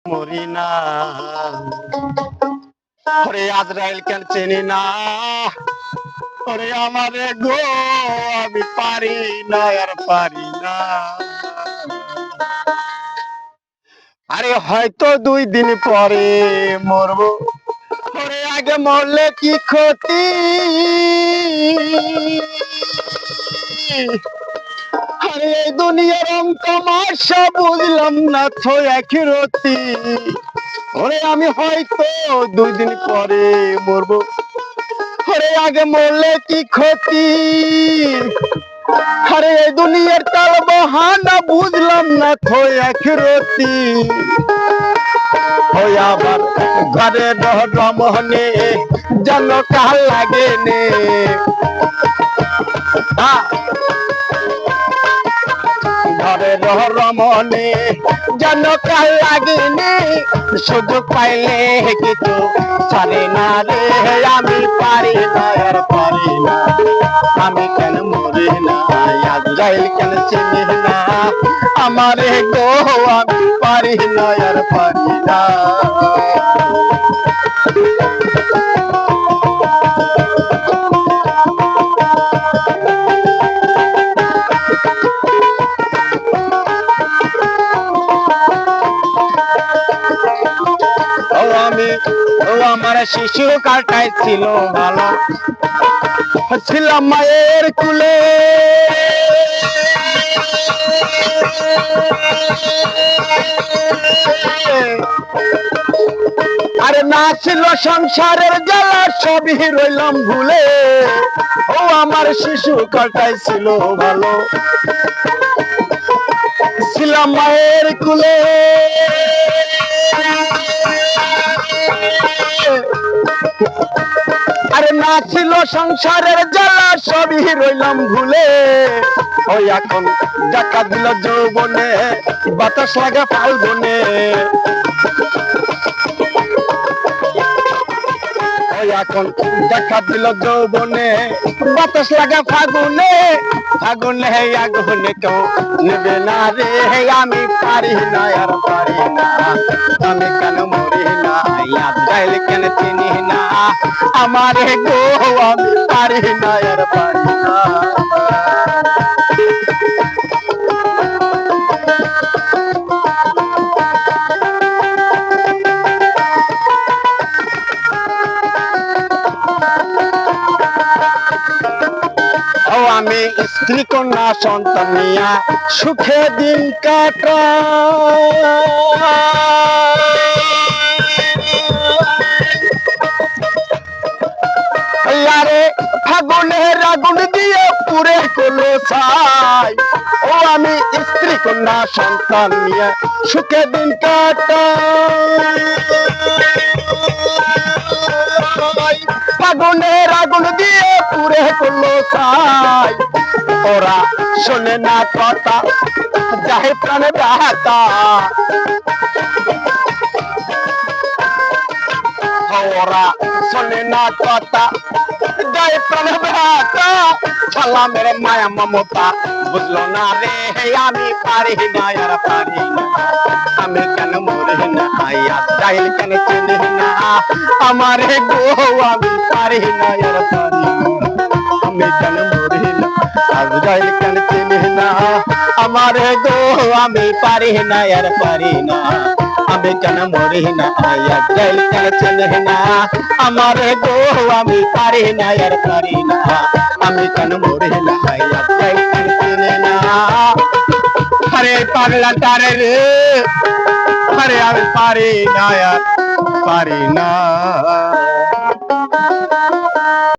মরি না। ওরে আজরাইল কেন চিনি না, ওরে আমারে গো আমি পারি না আর পারি না। আরে হয়তো 2 দিন পরে মরবো, ওরে আগে মরলে কি ক্ষতি। আরে এই দুনিয়ার অঙ্ক মাসা বুঝলাম না তো একরতি। ওরে আমি হয়তো 2 দিন পরে মরবো, ওরে আগে মরলে কি ক্ষতি। আরে এই দুনিয়ার তাল বাহানা বুঝলাম না তো একরতি। ওই আবার ঘরে রমনে যেন কাল লাগে নে। ঘরে রমনে যেন কাল লাগেনি, সুযোগ পাইলে কিছু ছাড়ে না রে। আমি পারি না আর পারি না, আমি কেন মরি না, আজরাইল কেন চিনি না, আমারে গো আমি পারি না আর পারি না। আমার শিশু কালটাই ছিল ভালো, ছিলাম মায়ের কুলে। আরে না ছিল সংসারের জ্বালা, সবই রইলাম ভুলে। ও আমার শিশু কালটাই ছিল ভালো, ছিলাম মায়ের কুলে। আরে না ছিল সংসারের জ্বালা, সবই রইলাম ভুলে। ওই এখন দেখা দিল যৌবনে, বাতাস লাগে ফাল্গুনে। ওই এখন দেখা দিল যৌবনে, বাতাস লাগে ফাগুনে। ফাগুনে আগুনে কেউ নেবে না রে, আমি পারি না আর পারি না, আমি কেন মরি না, আজরাইল কেন চিনি না, আমারে গো আমি পারি না আর পারি না। আমি স্ত্রী কন্যা সন্তান নিয়া সুখে দিন কাটাই। আরে ফাগুনের আগুন দিয়ে পুরে কলো ছাই। ও আমি স্ত্রী কন্যা সন্তান নিয়ে সুখে দিন কাটাই। ফাগুনের আগুন দিয়ে পুরে করলো ছাই। ওরা শোনে না কথা, যাহে প্রাণে ব্যথা। ওরা শোনে না কথা, যাহে প্রাণে ব্যথা। ছালা মেরে মায়া মমতা বুঝলো না রে, আমি পারি না আর পারি না, আমি কেন মরি না, আজরাইল কেন চিনি না, আমারে গো আমি পারি না আর পারি না, আমি কেন মরি না, আজরাইল কেন চিনি না, আমারে গো আমি পারি না আর পারি না, আমি কেন মরি না, আজরাইল কেন চিনি না, আমারে গো আমি পারি না আর পারি না, আমি কেন মরি না, আজরাইল কেন চিনি না। আরে পাগলা তারে রে, আরে আমি পারি না আর পারি না।